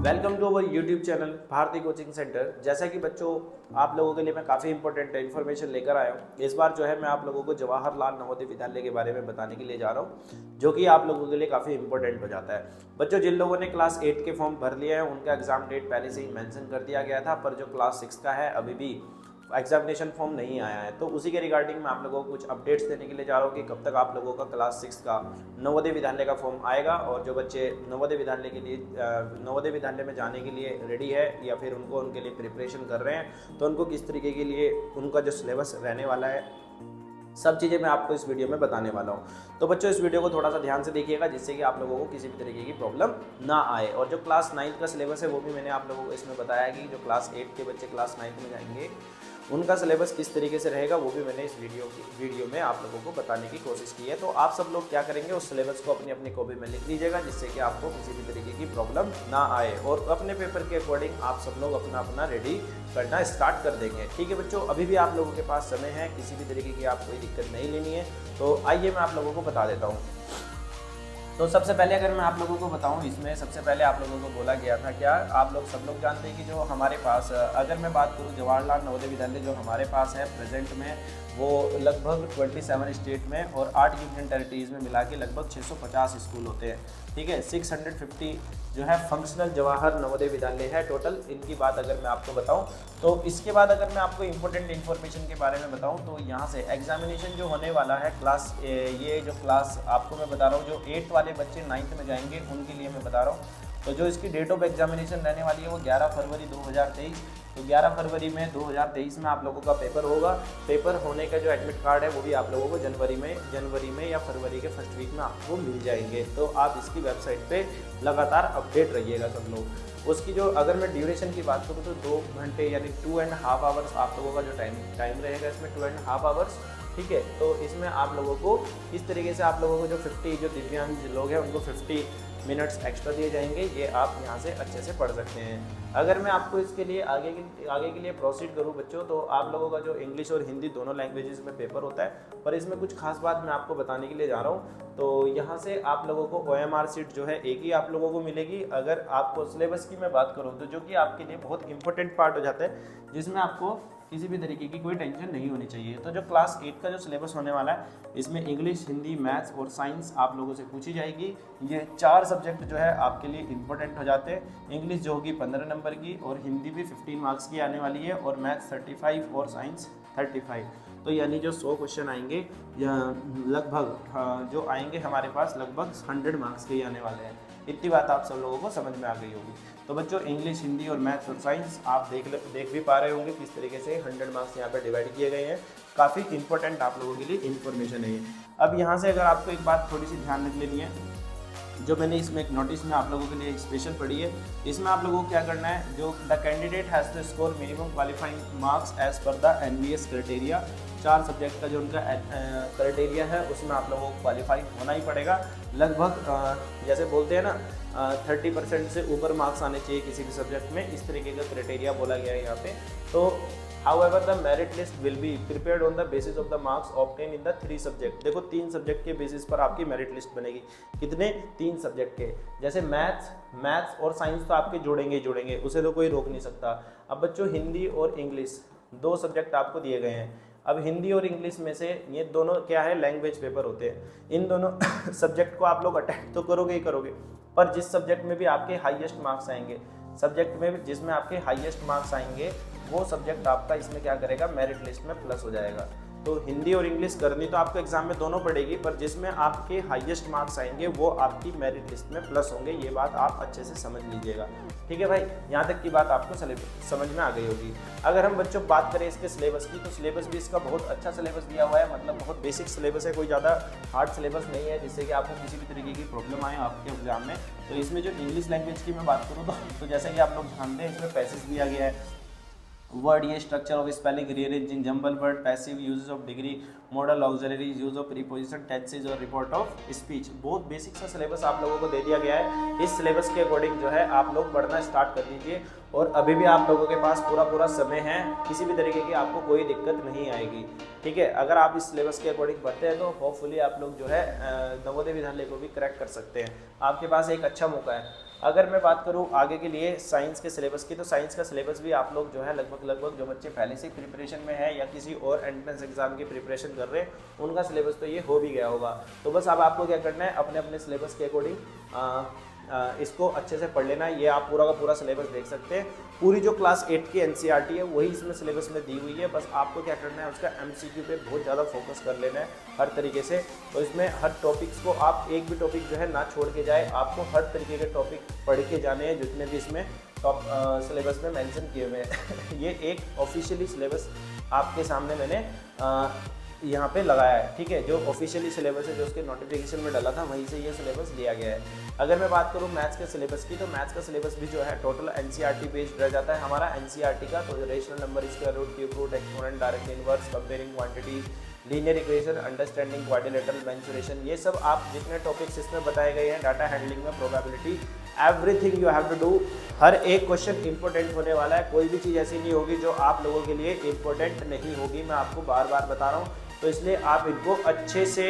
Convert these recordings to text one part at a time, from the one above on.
Welcome to our YouTube channel Bharti coaching centre. जैसा कि बच्चों आप लोगों के लिए मैं काफ़ी इंपॉर्टेंट इन्फॉर्मेशन लेकर आया हूँ। इस बार जो है मैं आप लोगों को जवाहरलाल नवोदय विद्यालय के बारे में बताने के लिए जा रहा हूँ, जो कि आप लोगों के लिए काफ़ी इंपॉर्टेंट हो जाता है। बच्चों, जिन लोगों ने क्लास 8 के फॉर्म भर लिए हैं उनका एग्जाम डेट पहले से ही मेंशन कर दिया गया था, पर जो क्लास 6 का है अभी भी एग्जामिनेशन फॉर्म नहीं आया है। तो उसी के रिगार्डिंग मैं आप लोगों को कुछ अपडेट्स देने के लिए जा रहा हूँ कि कब तक आप लोगों का क्लास 6 का नवोदय विद्यालय का फॉर्म आएगा, और जो बच्चे नवोदय विद्यालय के लिए नवोदय विद्यालय में जाने के लिए रेडी है या फिर उनके लिए प्रिपरेशन कर रहे हैं, तो उनको किस तरीके के लिए उनका जो सिलेबस रहने वाला है, सब चीज़ें मैं आपको इस वीडियो में बताने वाला हूँ। तो बच्चों, इस वीडियो को थोड़ा सा ध्यान से देखिएगा, जिससे कि आप लोगों को किसी भी तरीके की प्रॉब्लम ना आए। और जो क्लास 9 का सिलेबस है वो भी मैंने आप लोगों को इसमें बताया कि जो क्लास 8 के बच्चे क्लास 9 में जाएंगे उनका सिलेबस किस तरीके से रहेगा, वो भी मैंने इस वीडियो में आप लोगों को बताने की कोशिश की है। तो आप सब लोग क्या करेंगे, उस सिलेबस को अपनी अपनी कॉपी में लिख लीजिएगा, जिससे कि आपको किसी भी तरीके की प्रॉब्लम ना आए, और अपने पेपर के अकॉर्डिंग आप सब लोग अपना अपना रेडी करना स्टार्ट कर देंगे। ठीक है बच्चों, अभी भी आप लोगों के पास समय है, किसी भी तरीके की आप कोई दिक्कत नहीं लेनी है। तो आइए मैं आप लोगों को बता देता हूँ। तो सबसे पहले अगर मैं आप लोगों को बताऊं, इसमें सबसे पहले आप लोगों को बोला गया था क्या, आप लोग सब लोग जानते हैं कि जो हमारे पास, अगर मैं बात करूं जवाहरलाल नवोदय विद्यालय जो हमारे पास है प्रेजेंट में, वो लगभग 27 स्टेट में और 8 यूनियन टेरिटरीज़ में मिला के लगभग 650 स्कूल होते हैं। ठीक है, 650 जो है फंक्शनल जवाहर नवोदय विद्यालय है टोटल। इनकी बात अगर मैं आपको बताऊं, तो इसके बाद अगर मैं आपको इंपॉर्टेंट इन्फॉर्मेशन के बारे में बताऊं, तो यहाँ से एग्जामिनेशन जो होने वाला है क्लास, ये जो क्लास आपको मैं बता रहा हूँ, जो 8 वाले बच्चे 9th में जाएंगे उनके लिए मैं बता रहा हूँ। तो जो इसकी डेट ऑफ एग्जामिनेशन रहने वाली है वो 11 फरवरी 2023। तो 11 फरवरी में 2023 में आप लोगों का पेपर होगा। पेपर होने का जो एडमिट कार्ड है वो भी आप लोगों को जनवरी में या फरवरी के फर्स्ट वीक में आपको मिल जाएंगे। तो आप इसकी वेबसाइट पे लगातार अपडेट रहिएगा सब लोग। उसकी जो, अगर मैं ड्यूरेशन की बात करूँ तो 2 घंटे यानी 2.5 आवर्स आप लोगों का जो टाइम रहेगा इसमें, 2.5 आवर्स। ठीक है, तो इसमें आप लोगों को इस तरीके से आप लोगों को जो 50 जो दिव्यांग लोग हैं उनको 50 मिनट्स एक्स्ट्रा दिए जाएंगे। ये आप यहाँ से अच्छे से पढ़ सकते हैं। अगर मैं आपको इसके लिए आगे के लिए प्रोसीड करूँ बच्चों, तो आप लोगों का जो इंग्लिश और हिंदी दोनों लैंग्वेजेस में पेपर होता है, पर इसमें कुछ खास बात मैं आपको बताने के लिए जा रहा हूँ। तो यहाँ से आप लोगों को OMR सीट जो है एक ही आप लोगों को मिलेगी। अगर आपको सिलेबस की मैं बात करूँ, तो जो कि आपके लिए बहुत इंपॉर्टेंट पार्ट हो जाता है, जिसमें आपको किसी भी तरीके की कोई टेंशन नहीं होनी चाहिए। तो जो क्लास 8 का जो सिलेबस होने वाला है, इसमें इंग्लिश, हिंदी, मैथ्स और साइंस आप लोगों से पूछी जाएगी। ये 4 सब्जेक्ट जो है आपके लिए इंपॉर्टेंट हो जाते हैं। इंग्लिश जो होगी 15 नंबर की, और हिंदी भी 15 मार्क्स की आने वाली है, और मैथ्स 35 और साइंस 35। तो यानी जो 100 क्वेश्चन आएंगे, या लगभग जो आएंगे हमारे पास लगभग 100 मार्क्स के ही आने वाले हैं। इतनी बात आप सब लोगों को समझ में आ गई होगी। तो बच्चों, इंग्लिश, हिंदी और मैथ्स और साइंस आप देख भी पा रहे होंगे किस तरीके से 100 मार्क्स यहाँ पे डिवाइड किए गए हैं। काफ़ी इंपॉर्टेंट आप लोगों के लिए इन्फॉर्मेशन है ये। अब यहाँ से अगर आपको एक बात थोड़ी सी ध्यान रख लेनी है, जो मैंने इसमें एक नोटिस में आप लोगों के लिए स्पेशल पढ़ी है, इसमें आप लोगों को क्या करना है, जो the candidate has to score minimum qualifying marks as per the NVS criteria. 4 subject का जो उनका क्राइटेरिया है उसमें आप लोगों को क्वालिफाई होना ही पड़ेगा। लगभग जैसे बोलते हैं ना, 30% से ऊपर मार्क्स आने चाहिए किसी भी सब्जेक्ट में, इस तरीके का क्राइटेरिया बोला गया है यहाँ पे। तो However, the merit list will be prepared on the basis of the marks obtained in the 3 subject। देखो 3 सब्जेक्ट के बेसिस पर आपकी मेरिट लिस्ट बनेगी। कितने? 3 सब्जेक्ट के। जैसे मैथ्स और साइंस तो आपके जोड़ेंगे, उसे तो कोई रोक नहीं सकता। अब बच्चों, हिंदी और इंग्लिश 2 सब्जेक्ट आपको दिए गए हैं। अब हिंदी और इंग्लिश में से ये दोनों क्या है, लैंग्वेज पेपर होते हैं। इन दोनों सब्जेक्ट को आप लोग अटेंड तो करोगे ही करोगे, पर जिस सब्जेक्ट में भी आपके हाईएस्ट मार्क्स आएंगे, सब्जेक्ट में जिसमें आपके हाईएस्ट मार्क्स आएंगे, वो सब्जेक्ट आपका इसमें क्या करेगा, मेरिट लिस्ट में प्लस हो जाएगा। तो हिंदी और इंग्लिश करनी तो आपको एग्जाम में दोनों पड़ेगी, पर जिसमें आपके हाईएस्ट मार्क्स आएंगे वो आपकी मेरिट लिस्ट में प्लस होंगे। ये बात आप अच्छे से समझ लीजिएगा। ठीक है भाई, यहाँ तक की बात आपको समझ में आ गई होगी। अगर हम बच्चों बात करें इसके सिलेबस की, तो सिलेबस भी इसका बहुत अच्छा सिलेबस दिया हुआ है। मतलब बहुत बेसिक सिलेबस है, कोई ज़्यादा हार्ड सिलेबस नहीं है जिससे कि आपको किसी भी तरीके की प्रॉब्लम आए आपके एग्जाम में। तो इसमें जो इंग्लिश लैंग्वेज की मैं बात करूँ, तो जैसा कि आप लोग जानते हैं, इसमें पैसेज दिया गया है, वर्ड, ये structure of spelling, rearranging jumble word, passive uses of degree, model auxiliaries, use of preposition, tenses और रिपोर्ट ऑफ स्पीच। बहुत बेसिक सा सिलेबस आप लोगों को दे दिया गया है। इस सिलेबस के अकॉर्डिंग जो है आप लोग पढ़ना स्टार्ट कर दीजिए, और अभी भी आप लोगों के पास पूरा समय है, किसी भी तरीके की आपको कोई दिक्कत नहीं आएगी। ठीक है, अगर आप इस सिलेबस के अकॉर्डिंग पढ़ते हैं तो होपफुली आप लोग जो है नवोदय विद्यालय को भी क्रैक कर सकते हैं। आपके पास एक अच्छा मौका है। अगर मैं बात करूँ आगे के लिए साइंस के सिलेबस की, तो साइंस का सिलेबस भी आप लोग जो है लगभग जो बच्चे पहले से प्रिपरेशन में है या किसी और एंट्रेंस एग्जाम की प्रिपरेशन कर रहे हैं उनका सिलेबस तो ये हो भी गया होगा। तो बस अब आपको क्या करना है, अपने अपने सिलेबस के अकॉर्डिंग इसको अच्छे से पढ़ लेना है। ये आप पूरा का पूरा सिलेबस देख सकते हैं। पूरी जो क्लास 8 की एनसीईआरटी है वही इसमें सिलेबस में दी हुई है। बस आपको क्या करना है, उसका एमसीक्यू पे बहुत ज़्यादा फोकस कर लेना है हर तरीके से। तो इसमें हर टॉपिक्स को आप एक भी टॉपिक जो है ना छोड़ के जाए, आपको हर तरीके के टॉपिक पढ़ के जाने हैं जितने भी इसमें टॉप सिलेबस में मेंशन किए हुए हैं। ये एक ऑफिशियली सिलेबस आपके सामने मैंने यहाँ पे लगाया है, ठीक है। जो ऑफिशियली सिलेबस है, जो उसके नोटिफिकेशन में डाला था, वहीं से ये सिलेबस लिया गया है। अगर मैं बात करूँ मैथ्स के सिलेबस की, तो मैथ्स का सिलेबस भी जो है टोटल एनसीईआरटी बेस्ड रह जाता है हमारा एनसीईआरटी का। तो rational number, square root, cube root, exponent, direct inverse, comparing quantities, linear equation, understanding quadrilateral mensuration, ये सब आप जितने टॉपिक्स इसमें बताए गए हैं, डाटा हैंडलिंग में, probability, everything you have to do. हर एक क्वेश्चन इंपॉर्टेंट होने वाला है। कोई भी चीज़ ऐसी नहीं होगी जो आप लोगों के लिए इंपॉर्टेंट नहीं होगी, मैं आपको बार बार बता रहा हूँ। तो इसलिए आप इनको अच्छे से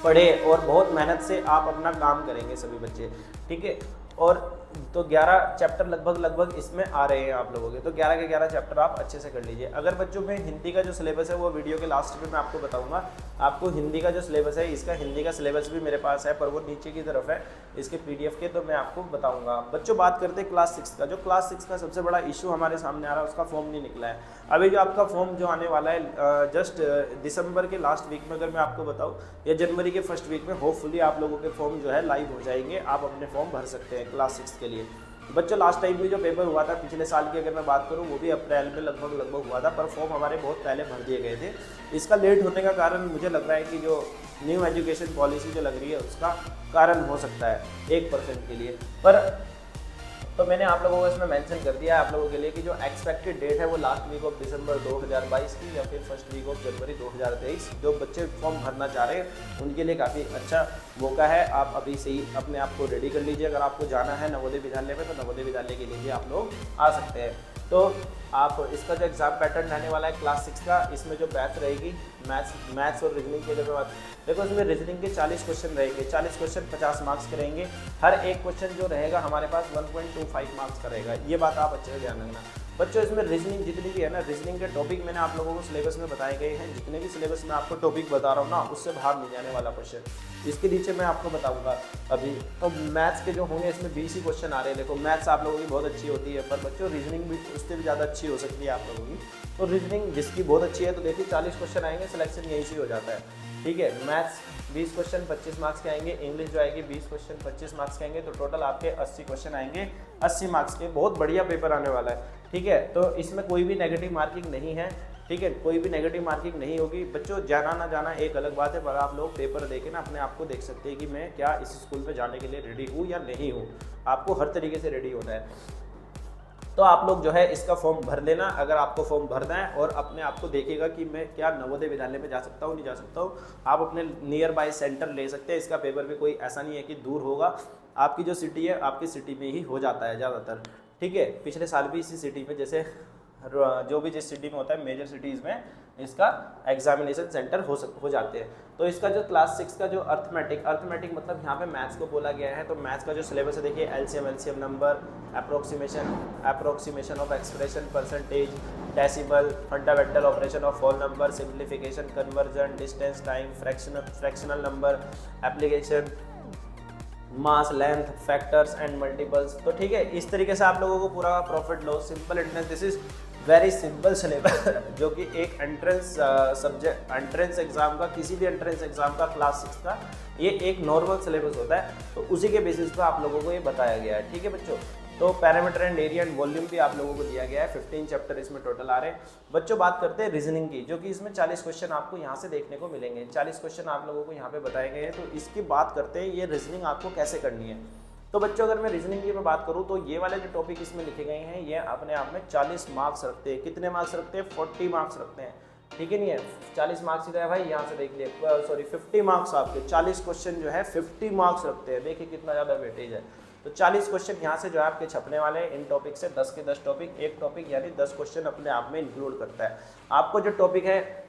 पढ़े और बहुत मेहनत से आप अपना काम करेंगे सभी बच्चे, ठीक है। और तो 11 चैप्टर लगभग इसमें आ रहे हैं आप लोगों के, तो 11 के 11 चैप्टर आप अच्छे से कर लीजिए। अगर बच्चों में हिंदी का जो सिलेबस है वो वीडियो के लास्ट में मैं आपको बताऊंगा। आपको हिंदी का जो सिलेबस है, इसका हिंदी का सिलेबस भी मेरे पास है, पर वो नीचे की तरफ है इसके पीडीएफ के, तो मैं आपको बताऊंगा। बच्चों बात करते हैं क्लास 6 का। जो क्लास 6 का सबसे बड़ा इशू हमारे सामने आ रहा है, उसका फॉर्म नहीं निकला है अभी। जो आपका फॉर्म जो आने वाला है जस्ट दिसंबर के लास्ट वीक में, अगर मैं आपको बताऊँ, या जनवरी के फर्स्ट वीक में होपफुली आप लोगों के फॉर्म जो है लाइव हो जाएंगे। आप अपने फॉर्म भर सकते हैं क्लास 6 के लिए। बच्चों लास्ट टाइम भी जो पेपर हुआ था पिछले साल की, अगर मैं बात करूं, वो भी अप्रैल में लगभग हुआ था, पर फॉर्म हमारे बहुत पहले भर दिए गए थे। इसका लेट होने का कारण मुझे लग रहा है कि जो न्यू एजुकेशन पॉलिसी जो लग रही है उसका कारण हो सकता है 1% के लिए। पर तो मैंने आप लोगों को इसमें मेंशन कर दिया है आप लोगों के लिए कि जो एक्सपेक्टेड डेट है वो लास्ट वीक ऑफ दिसंबर 2022 की, या फिर फर्स्ट वीक ऑफ जनवरी 2023। जो बच्चे फॉर्म भरना चाह रहे हैं उनके लिए काफ़ी अच्छा मौका है। आप अभी से ही अपने आप को रेडी कर लीजिए। अगर आपको जाना है नवोदय विद्यालय में, तो नवोदय विद्यालय के लिए भी आप लोग आ सकते हैं। तो आप इसका जो एग्ज़ाम पैटर्न रहने वाला है क्लास 6 का, इसमें जो बैच रहेगी मैथ्स और रीजनिंग की अगर मैं बात, देखो इसमें रीजनिंग के 40 क्वेश्चन रहेंगे। 40 क्वेश्चन 50 मार्क्स के रहेंगे। हर एक क्वेश्चन जो रहेगा हमारे पास 1.25 मार्क्स का रहेगा। ये बात आप अच्छे से ध्यान रखना बच्चों। इसमें रीजनिंग जितनी भी है ना, रीजनिंग के टॉपिक मैंने आप लोगों को सिलेबस में बताए गए हैं। जितने भी सिलेबस में आपको टॉपिक बता रहा हूँ ना, उससे बाहर नहीं जाने वाला क्वेश्चन। इसके नीचे मैं आपको बताऊंगा अभी। तो मैथ्स के जो होंगे इसमें 20 ही क्वेश्चन आ रहे हैं। देखो मैथ्स आप लोगों की बहुत अच्छी होती है, पर बच्चों रीजनिंग भी उससे भी ज़्यादा अच्छी हो सकती है आप लोगों की। तो रीजनिंग जिसकी बहुत अच्छी है, तो देखिए 40 क्वेश्चन आएंगे, सिलेक्शन यहीं से हो जाता है, ठीक है। मैथ्स 20 क्वेश्चन 25 मार्क्स के आएंगे, इंग्लिश जो आएगी 20 क्वेश्चन 25 मार्क्स के आएंगे, तो टोटल आपके 80 क्वेश्चन आएंगे 80 मार्क्स के। बहुत बढ़िया पेपर आने वाला है, ठीक है। तो इसमें कोई भी नेगेटिव मार्किंग नहीं है, ठीक है। कोई भी नेगेटिव मार्किंग नहीं होगी बच्चों। जाना ना जाना एक अलग बात है, पर आप लोग पेपर देके ना अपने आप को देख सकते हैं कि मैं क्या इस स्कूल में जाने के लिए रेडी हूँ या नहीं हूँ। आपको हर तरीके से रेडी होना है। तो आप लोग जो है इसका फॉर्म भर लेना। अगर आपको फॉर्म भरना है और अपने आप को देखिएगा कि मैं क्या नवोदय विद्यालय में जा सकता हूँ, नहीं जा सकता हूँ, आप अपने नियर बाय सेंटर ले सकते हैं। इसका पेपर भी कोई ऐसा नहीं है कि दूर होगा। आपकी जो सिटी है आपकी सिटी में ही हो जाता है ज़्यादातर, ठीक है। पिछले साल भी इसी सिटी में, जैसे जो भी जिस सिटी में होता है मेजर सिटीज़ में, इसका एग्जामिनेशन सेंटर हो जाते हैं। तो इसका जो क्लास 6 का जो अर्थमेटिक मतलब यहाँ पे मैथ्स को बोला गया है। तो मैथ्स का जो सिलेबस है देखिए, LCM number, approximation of expression, percentage, decimal, fundamental operation of whole number, simplification, conversion, distance, time, fractional number, application, mass, length, factors and multiples. तो ठीक है, इस तरीके से आप लोगों को पूरा profit loss, simple entrance, this is very simple syllabus जो कि एक एंट्रेंस एग्जाम का, किसी भी एंट्रेंस एग्जाम का क्लास 6 का ये एक नॉर्मल सिलेबस होता है। तो उसी के बेसिस पर आप लोगों को ये बताया गया है, ठीक है बच्चों। तो parameter and area and volume भी आप लोगों को दिया गया है। 15 चैप्टर इसमें टोटल आ रहे हैं बच्चों। बात करते हैं रीजनिंग की, जो कि इसमें 40 क्वेश्चन आपको यहाँ से देखने को मिलेंगे। 40 क्वेश्चन आप लोगों को यहाँ पे बताए गए हैं। तो इसकी बात करते हैं, ये रीजनिंग आपको कैसे करनी है। तो बच्चों अगर मैं रीजनिंग की मैं बात करूँ, तो ये वाले जो टॉपिक इसमें लिखे गए हैं, ये अपने आप में 40 मार्क्स रखते हैं। कितने मार्क्स रखते हैं? 40 मार्क्स रखते हैं, ठीक है। नहीं है 40 मार्क्स ही है भाई, यहाँ से देख लिए, सॉरी 50 मार्क्स आपके 40 क्वेश्चन जो है 50 मार्क्स रखते हैं। देखिए कितना ज़्यादा वेटेज है। तो 40 क्वेश्चन यहाँ से जो है आपके छपने वाले हैं। इन टॉपिक से 10 के 10 टॉपिक, एक टॉपिक यानी 10 क्वेश्चन अपने आप में इंक्लूड करता है। आपको जो टॉपिक है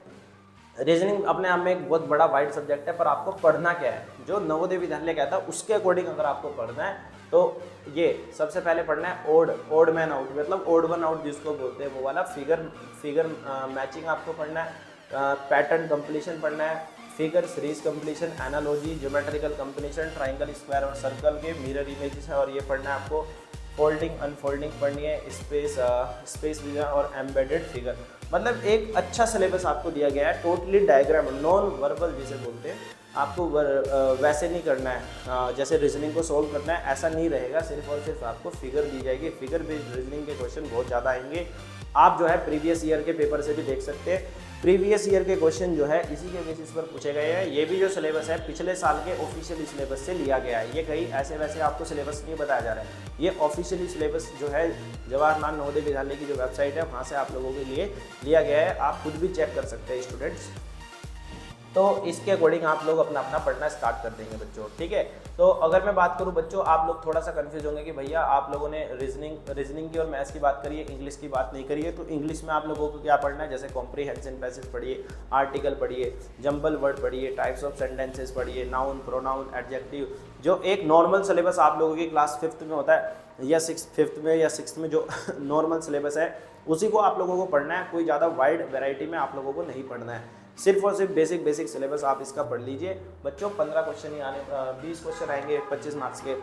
रीजनिंग अपने आप में एक बहुत बड़ा वाइड सब्जेक्ट है, पर आपको पढ़ना क्या है, जो नवोदय विद्यालय कहता है उसके अकॉर्डिंग अगर आपको पढ़ना है तो ये सबसे पहले पढ़ना है ओड मैन आउट, मतलब ओड वन आउट जिसको बोलते हैं वो वाला, फिगर मैचिंग आपको पढ़ना है, पैटर्न कंप्लीशन पढ़ना है, figure series completion, analogy, geometrical completion, triangle, square और सर्कल के मिरर इमेजेस है, और ये पढ़ना है आपको। फोल्डिंग अनफोल्डिंग पढ़नी है, स्पेस विजन और एम्बेडेड फिगर। मतलब एक अच्छा सिलेबस आपको दिया गया है, टोटली डायग्राम, नॉन वर्बल जिसे बोलते हैं। आपको वैसे नहीं करना है जैसे रीजनिंग को सोल्व करना है, ऐसा नहीं रहेगा। सिर्फ और सिर्फ आपको फिगर दी जाएगी, फिगर बेस्ड रीजनिंग के क्वेश्चन बहुत ज़्यादा आएंगे। आप जो है प्रीवियस ईयर के पेपर से भी देख सकते हैं, प्रीवियस ईयर के क्वेश्चन जो है इसी के बेसिस पर पूछे गए हैं। ये भी जो सिलेबस है पिछले साल के ऑफिशियल सिलेबस से लिया गया है, ये कहीं ऐसे वैसे आपको सिलेबस नहीं बताया जा रहा है। ये ऑफिशियली सिलेबस जो है जवाहरलाल नवोदय विद्यालय की जो वेबसाइट है वहाँ से आप लोगों के लिए लिया गया है, आप खुद भी चेक कर सकते हैं स्टूडेंट्स। तो इसके अकॉर्डिंग आप लोग अपना अपना पढ़ना स्टार्ट कर देंगे बच्चों, ठीक है। तो अगर मैं बात करूं बच्चों, आप लोग थोड़ा सा कंफ्यूज होंगे कि भैया आप लोगों ने रीजनिंग की और मैथ्स की बात करी है, इंग्लिश की बात नहीं करी है। तो इंग्लिश में आप लोगों को क्या पढ़ना है, जैसे कॉम्प्रीहेंशन पैसेज पढ़िए, आर्टिकल पढ़िए, जंबल वर्ड पढ़िए, टाइप्स ऑफ सेंटेंसेस पढ़िए, नाउन, प्रोनाउन, एडजेक्टिव, जो एक नॉर्मल सिलेबस आप लोगों की क्लास 5th में होता है या 5th में या 6th में जो नॉर्मल सिलेबस है उसी को आप लोगों को पढ़ना है। कोई ज़्यादा वाइड वैरायटी में आप लोगों को नहीं पढ़ना है, सिर्फ और सिर्फ बेसिक सिलेबस आप इसका पढ़ लीजिए बच्चों। 15 क्वेश्चन ही आने, 20 क्वेश्चन आएंगे 25 मार्क्स के,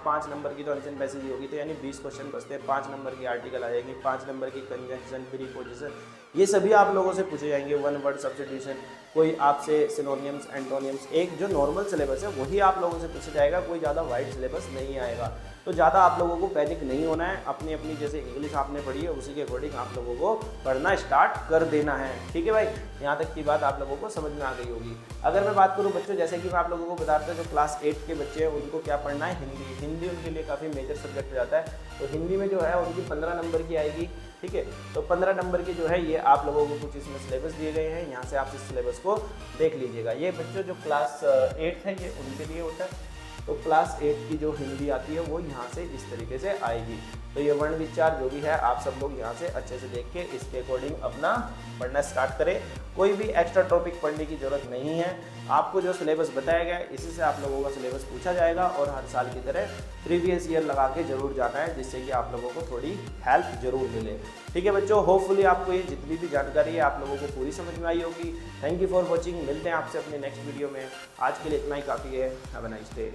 5 नंबर की तो आंसर पैसेज होगी, तो यानी 20 क्वेश्चन बचते हैं। 5 नंबर की आर्टिकल आ जाएंगी, 5 नंबर की कंजंक्शन, प्रीपोजिशन, ये सभी आप लोगों से पूछे जाएंगे। वन वर्ड सब्स्टिट्यूशन, कोई आपसे सिनोनियम्स, एंटोनियम्स, एक जो नॉर्मल सिलेबस है वही आप लोगों से पूछा जाएगा, कोई ज़्यादा वाइड सिलेबस नहीं आएगा। तो ज़्यादा आप लोगों को पैनिक नहीं होना है, अपनी अपनी जैसे इंग्लिश आपने पढ़ी है उसी के अकॉर्डिंग आप लोगों को पढ़ना स्टार्ट कर देना है, ठीक है भाई। यहाँ तक की बात आप लोगों को समझ में आ गई होगी। अगर मैं बात करूँ बच्चों, जैसे कि मैं आप लोगों को बताता हूँ जो क्लास 8 के बच्चे हैं उनको क्या पढ़ना है, हिंदी उनके लिए काफ़ी मेजर सब्जेक्ट हो जाता है। तो हिंदी में जो है उनकी 15 नंबर की आएगी, ठीक है। तो 15 नंबर की जो है ये आप लोगों को कुछ इसमें सिलेबस दिए गए हैं, यहाँ से आप इस सिलेबस को देख लीजिएगा। ये बच्चों जो क्लास 8 है ये उनके लिए होता है। तो क्लास 8 की जो हिंदी आती है वो यहाँ से इस तरीके से आएगी। तो ये वर्ण विचार जो भी है आप सब लोग यहाँ से अच्छे से देख के इसके अकॉर्डिंग अपना पढ़ना स्टार्ट करें। कोई भी एक्स्ट्रा टॉपिक पढ़ने की ज़रूरत नहीं है, आपको जो सिलेबस बताया गया है इसी से आप लोगों का सिलेबस पूछा जाएगा, और हर साल की तरह प्रीवियस ईयर लगा के जरूर जाना है, जिससे कि आप लोगों को थोड़ी हेल्प जरूर मिले, ठीक है बच्चों। होपफुली आपको ये जितनी भी जानकारी है आप लोगों को पूरी समझ में आई होगी। थैंक यू फॉर वॉचिंग, मिलते हैं आपसे अपने नेक्स्ट वीडियो में। आज के लिए इतना ही काफ़ी है। Have a nice day.